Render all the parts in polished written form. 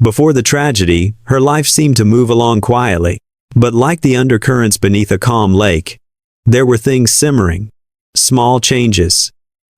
Before the tragedy, her life seemed to move along quietly. But like the undercurrents beneath a calm lake, there were things simmering. Small changes.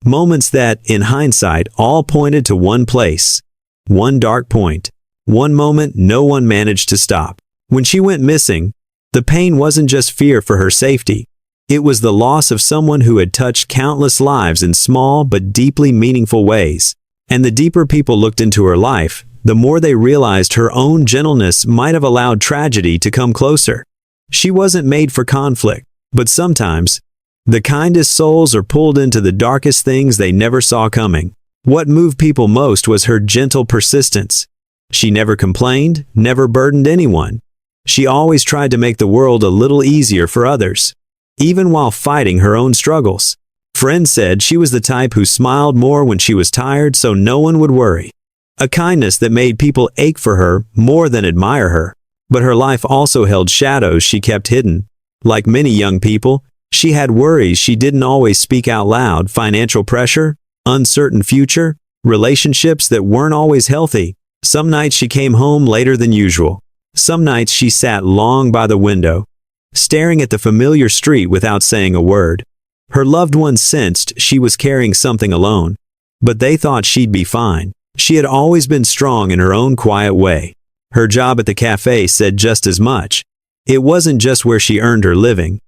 Moments that, in hindsight, all pointed to one place. One dark point. One moment no one managed to stop. When she went missing, the pain wasn't just fear for her safety. It was the loss of someone who had touched countless lives in small but deeply meaningful ways. And the deeper people looked into her life, the more they realized her own gentleness might have allowed tragedy to come closer. She wasn't made for conflict, but sometimes, the kindest souls are pulled into the darkest things they never saw coming. What moved people most was her gentle persistence. She never complained, never burdened anyone. She always tried to make the world a little easier for others, even while fighting her own struggles. Friends said she was the type who smiled more when she was tired so no one would worry. A kindness that made people ache for her more than admire her. But her life also held shadows she kept hidden. Like many young people, she had worries she didn't always speak out loud: financial pressure, uncertain future, relationships that weren't always healthy. Some nights she came home later than usual. Some nights she sat long by the window, staring at the familiar street without saying a word. Her loved ones sensed she was carrying something alone, but they thought she'd be fine. She had always been strong in her own quiet way. Her job at the cafe said just as much. It wasn't just where she earned her living.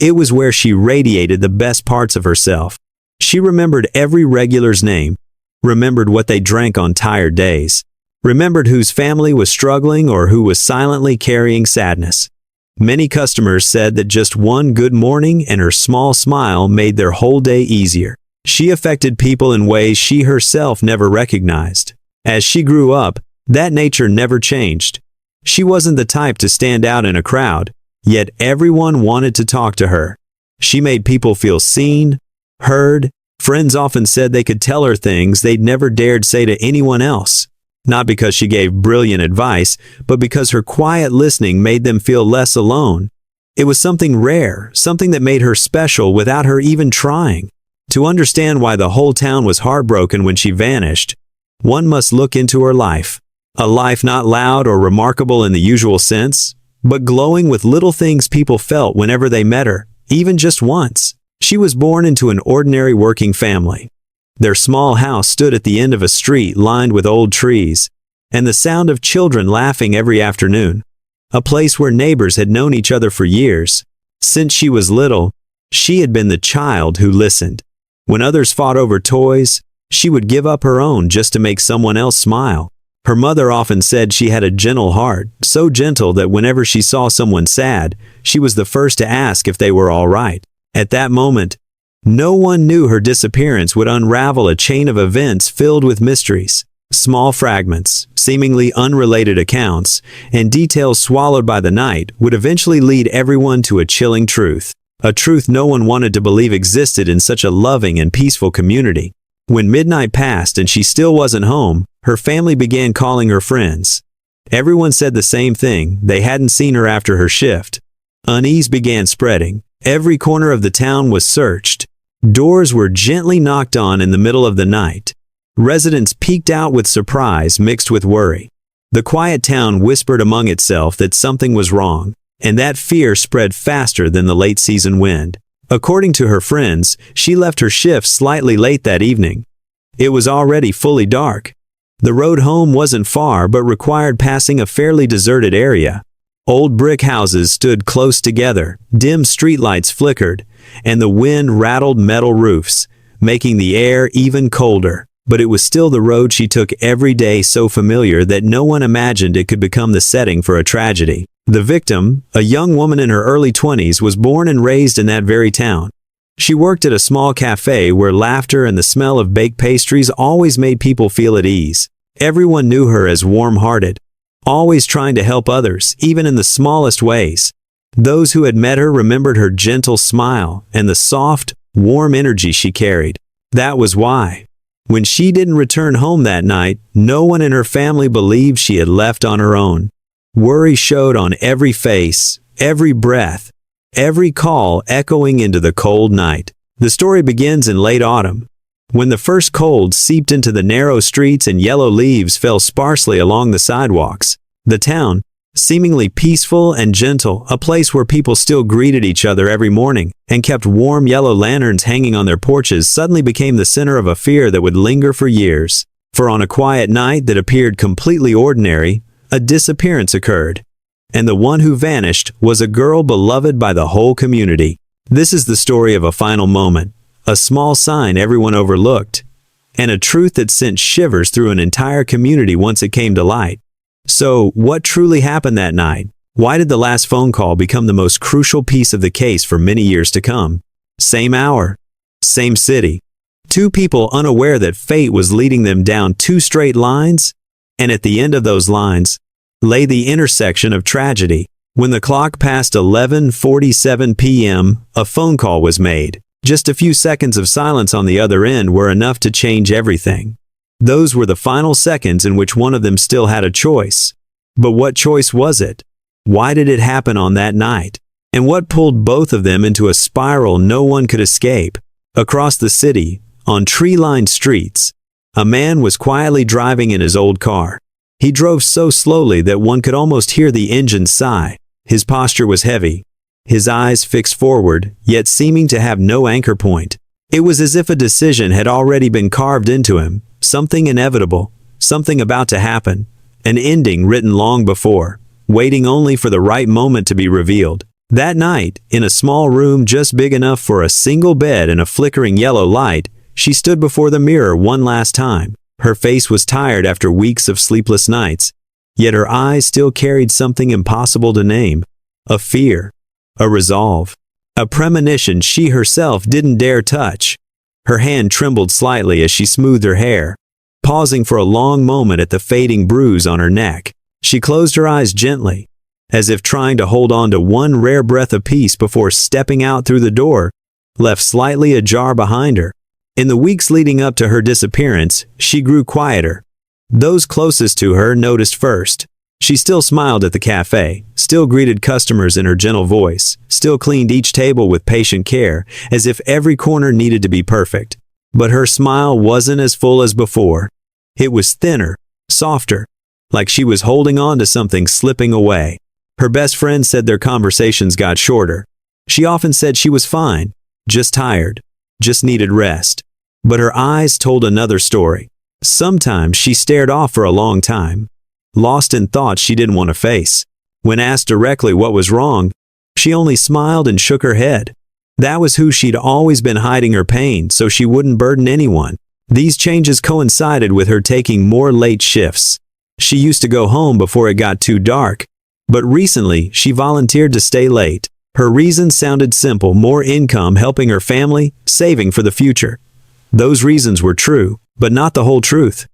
It was where she radiated the best parts of herself. She remembered every regular's name, remembered what they drank on tired days, remembered whose family was struggling or who was silently carrying sadness. Many customers said that just one good morning and her small smile made their whole day easier. She affected people in ways she herself never recognized. As she grew up, that nature never changed. She wasn't the type to stand out in a crowd, yet everyone wanted to talk to her. She made people feel seen, heard. Friends often said they could tell her things they'd never dared say to anyone else. Not because she gave brilliant advice, but because her quiet listening made them feel less alone. It was something rare, something that made her special without her even trying. To understand why the whole town was heartbroken when she vanished, one must look into her life. A life not loud or remarkable in the usual sense, but glowing with little things people felt whenever they met her, even just once. She was born into an ordinary working family. Their small house stood at the end of a street lined with old trees, and the sound of children laughing every afternoon. A place where neighbors had known each other for years. Since she was little, she had been the child who listened. When others fought over toys, she would give up her own just to make someone else smile. Her mother often said she had a gentle heart, so gentle that whenever she saw someone sad, she was the first to ask if they were all right. At that moment, no one knew her disappearance would unravel a chain of events filled with mysteries. Small fragments, seemingly unrelated accounts, and details swallowed by the night would eventually lead everyone to a chilling truth. A truth no one wanted to believe existed in such a loving and peaceful community. When midnight passed and she still wasn't home, her family began calling her friends. Everyone said the same thing: they hadn't seen her after her shift. Unease began spreading. Every corner of the town was searched. Doors were gently knocked on in the middle of the night. Residents peeked out with surprise mixed with worry. The quiet town whispered among itself that something was wrong, and that fear spread faster than the late-season wind. According to her friends, she left her shift slightly late that evening. It was already fully dark. The road home wasn't far but required passing a fairly deserted area. Old brick houses stood close together, dim streetlights flickered, and the wind rattled metal roofs, making the air even colder. But it was still the road she took every day, so familiar that no one imagined it could become the setting for a tragedy. The victim, a young woman in her early 20s, was born and raised in that very town. She worked at a small cafe where laughter and the smell of baked pastries always made people feel at ease. Everyone knew her as warm-hearted, always trying to help others, even in the smallest ways. Those who had met her remembered her gentle smile and the soft, warm energy she carried. That was why, when she didn't return home that night, no one in her family believed she had left on her own. Worry showed on every face, every breath, every call echoing into the cold night. The story begins in late autumn. When the first cold seeped into the narrow streets and yellow leaves fell sparsely along the sidewalks, the town, seemingly peaceful and gentle, a place where people still greeted each other every morning and kept warm yellow lanterns hanging on their porches, suddenly became the center of a fear that would linger for years. For on a quiet night that appeared completely ordinary, a disappearance occurred. And the one who vanished was a girl beloved by the whole community. This is the story of a final moment, a small sign everyone overlooked, and a truth that sent shivers through an entire community once it came to light. So, what truly happened that night? Why did the last phone call become the most crucial piece of the case for many years to come? Same hour, same city. Two people unaware that fate was leading them down two straight lines, and at the end of those lines lay the intersection of tragedy. When the clock passed 11:47 p.m., a phone call was made. Just a few seconds of silence on the other end were enough to change everything. Those were the final seconds in which one of them still had a choice. But what choice was it? Why did it happen on that night? And what pulled both of them into a spiral no one could escape? Across the city, on tree-lined streets, a man was quietly driving in his old car. He drove so slowly that one could almost hear the engine sigh. His posture was heavy, his eyes fixed forward, yet seeming to have no anchor point. It was as if a decision had already been carved into him, something inevitable, something about to happen, an ending written long before, waiting only for the right moment to be revealed. That night, in a small room just big enough for a single bed and a flickering yellow light, she stood before the mirror one last time. Her face was tired after weeks of sleepless nights, yet her eyes still carried something impossible to name. A fear, a resolve, a premonition she herself didn't dare touch. Her hand trembled slightly as she smoothed her hair, pausing for a long moment at the fading bruise on her neck. She closed her eyes gently, as if trying to hold on to one rare breath of peace before stepping out through the door, left slightly ajar behind her. In the weeks leading up to her disappearance, she grew quieter. Those closest to her noticed first. She still smiled at the cafe, still greeted customers in her gentle voice, still cleaned each table with patient care, as if every corner needed to be perfect. But her smile wasn't as full as before. It was thinner, softer, like she was holding on to something slipping away. Her best friend said their conversations got shorter. She often said she was fine, just tired, just needed rest. But her eyes told another story. Sometimes she stared off for a long time, lost in thoughts she didn't want to face. When asked directly what was wrong, she only smiled and shook her head. That was who she'd always been, hiding her pain so she wouldn't burden anyone. These changes coincided with her taking more late shifts. She used to go home before it got too dark, but recently she volunteered to stay late. Her reason sounded simple: more income, helping her family, saving for the future. Those reasons were true, but not the whole truth.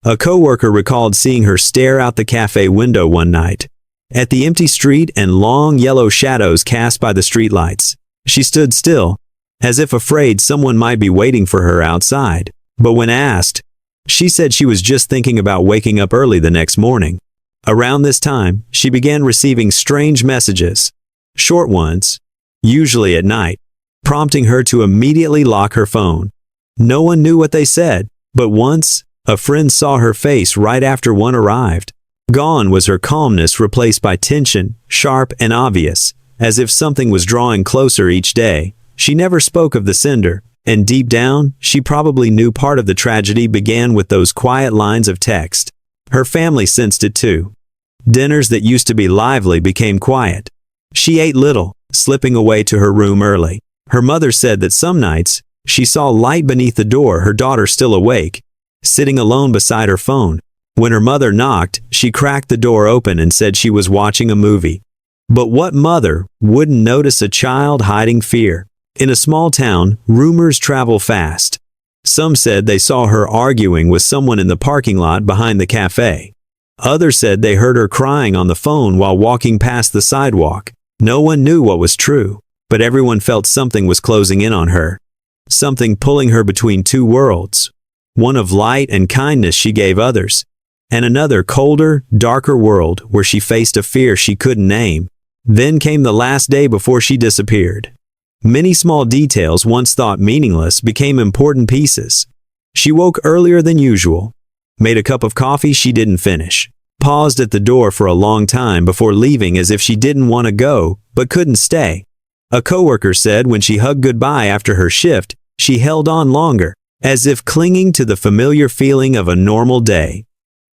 A coworker recalled seeing her stare out the cafe window one night. At the empty street and long yellow shadows cast by the streetlights, she stood still, as if afraid someone might be waiting for her outside. But when asked, she said she was just thinking about waking up early the next morning. Around this time, she began receiving strange messages, short ones, usually at night, prompting her to immediately lock her phone. No one knew what they said, but once, a friend saw her face right after one arrived. Gone was her calmness, replaced by tension, sharp and obvious, as if something was drawing closer each day. She never spoke of the sender, and deep down, she probably knew part of the tragedy began with those quiet lines of text. Her family sensed it too. Dinners that used to be lively became quiet. She ate little, slipping away to her room early. Her mother said that some nights, she saw light beneath the door, her daughter still awake, sitting alone beside her phone. When her mother knocked, she cracked the door open and said she was watching a movie. But what mother wouldn't notice a child hiding fear? In a small town, rumors travel fast. Some said they saw her arguing with someone in the parking lot behind the cafe. Others said they heard her crying on the phone while walking past the sidewalk. No one knew what was true, but everyone felt something was closing in on her. Something pulling her between two worlds. One of light and kindness she gave others, and another colder, darker world where she faced a fear she couldn't name. Then came the last day before she disappeared. Many small details once thought meaningless became important pieces. She woke earlier than usual, made a cup of coffee she didn't finish, paused at the door for a long time before leaving as if she didn't want to go, but couldn't stay. A coworker said when she hugged goodbye after her shift, she held on longer, as if clinging to the familiar feeling of a normal day.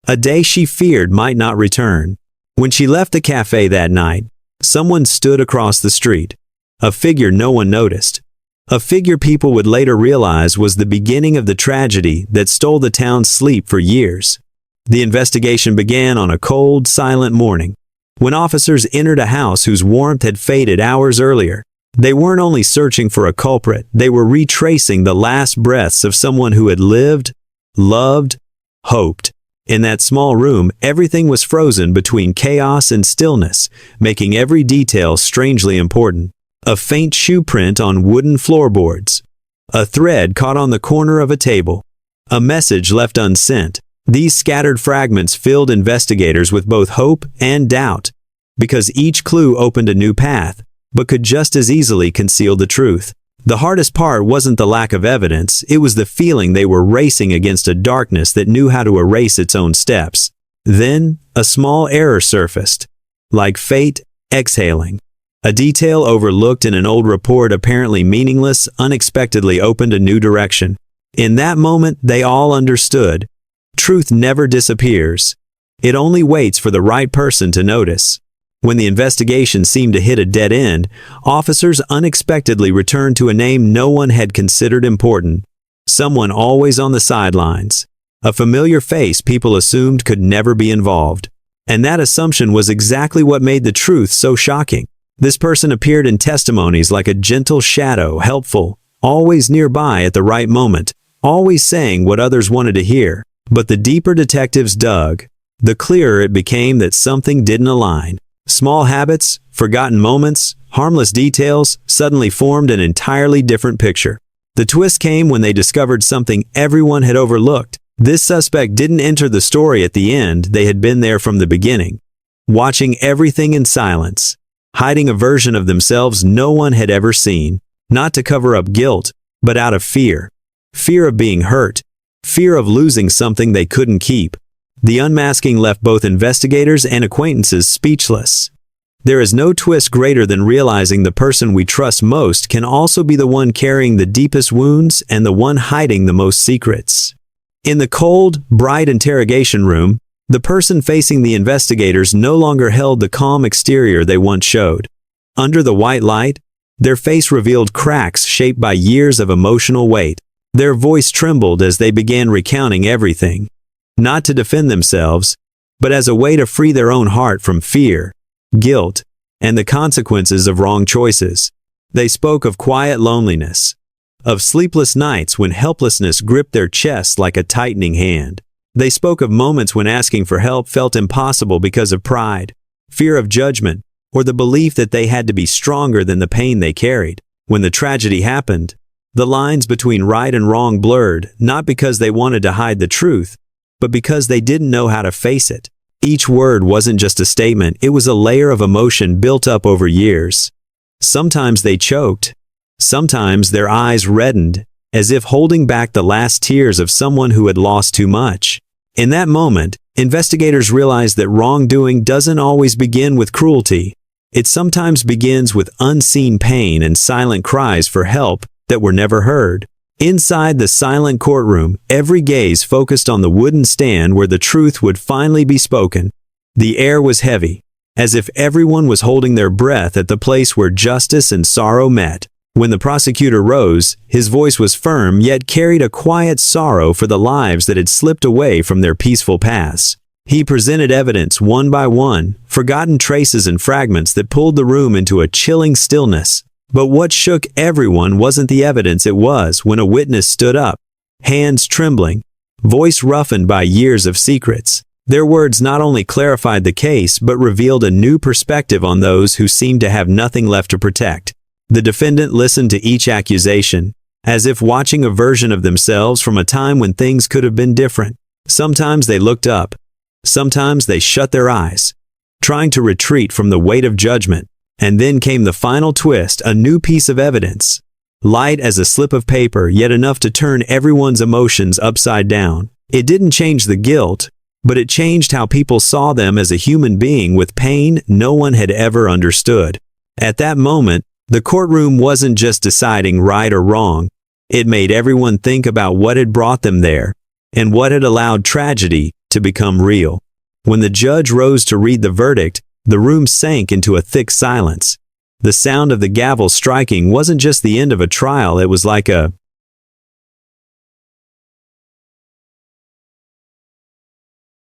A day she feared might not return. When she left the cafe that night, someone stood across the street. A figure no one noticed. A figure people would later realize was the beginning of the tragedy that stole the town's sleep for years. The investigation began on a cold, silent morning, when officers entered a house whose warmth had faded hours earlier. They weren't only searching for a culprit, they were retracing the last breaths of someone who had lived, loved, hoped. In that small room, everything was frozen between chaos and stillness, making every detail strangely important. A faint shoe print on wooden floorboards. A thread caught on the corner of a table. A message left unsent. These scattered fragments filled investigators with both hope and doubt, because each clue opened a new path, but could just as easily conceal the truth. The hardest part wasn't the lack of evidence, it was the feeling they were racing against a darkness that knew how to erase its own steps. Then, a small error surfaced, like fate exhaling. A detail overlooked in an old report, apparently meaningless, unexpectedly opened a new direction. In that moment, they all understood. Truth never disappears. It only waits for the right person to notice. When the investigation seemed to hit a dead end, officers unexpectedly returned to a name no one had considered important. Someone always on the sidelines. A familiar face people assumed could never be involved. And that assumption was exactly what made the truth so shocking. This person appeared in testimonies like a gentle shadow, helpful, always nearby at the right moment, always saying what others wanted to hear. But the deeper detectives dug, the clearer it became that something didn't align. Small habits, forgotten moments, harmless details suddenly formed an entirely different picture. The twist came when they discovered something everyone had overlooked. This suspect didn't enter the story at the end, they had been there from the beginning, watching everything in silence, hiding a version of themselves no one had ever seen, not to cover up guilt, but out of fear. Fear of being hurt, fear of losing something they couldn't keep. The unmasking left both investigators and acquaintances speechless. There is no twist greater than realizing the person we trust most can also be the one carrying the deepest wounds and the one hiding the most secrets. In the cold, bright interrogation room, the person facing the investigators no longer held the calm exterior they once showed. Under the white light, their face revealed cracks shaped by years of emotional weight. Their voice trembled as they began recounting everything. Not to defend themselves, but as a way to free their own heart from fear, guilt, and the consequences of wrong choices. They spoke of quiet loneliness, of sleepless nights when helplessness gripped their chests like a tightening hand. They spoke of moments when asking for help felt impossible because of pride, fear of judgment, or the belief that they had to be stronger than the pain they carried. When the tragedy happened, the lines between right and wrong blurred, not because they wanted to hide the truth, but because they didn't know how to face it. Each word wasn't just a statement, it was a layer of emotion built up over years. Sometimes they choked. Sometimes their eyes reddened, as if holding back the last tears of someone who had lost too much. In that moment, investigators realized that wrongdoing doesn't always begin with cruelty. It sometimes begins with unseen pain and silent cries for help that were never heard. Inside the silent courtroom, every gaze focused on the wooden stand where the truth would finally be spoken. The air was heavy, as if everyone was holding their breath at the place where justice and sorrow met. When the prosecutor rose, his voice was firm yet carried a quiet sorrow for the lives that had slipped away from their peaceful paths. He presented evidence one by one, forgotten traces and fragments that pulled the room into a chilling stillness. But what shook everyone wasn't the evidence, it was when a witness stood up, hands trembling, voice roughened by years of secrets. Their words not only clarified the case but revealed a new perspective on those who seemed to have nothing left to protect. The defendant listened to each accusation, as if watching a version of themselves from a time when things could have been different. Sometimes they looked up, sometimes they shut their eyes, trying to retreat from the weight of judgment. And then came the final twist, a new piece of evidence. light as a slip of paper, yet enough to turn everyone's emotions upside down. It didn't change the guilt, but it changed how people saw them as a human being with pain no one had ever understood. At that moment, the courtroom wasn't just deciding right or wrong. It made everyone think about what had brought them there, and what had allowed tragedy to become real. When the judge rose to read the verdict, the room sank into a thick silence. The sound of the gavel striking wasn't just the end of a trial, it was like a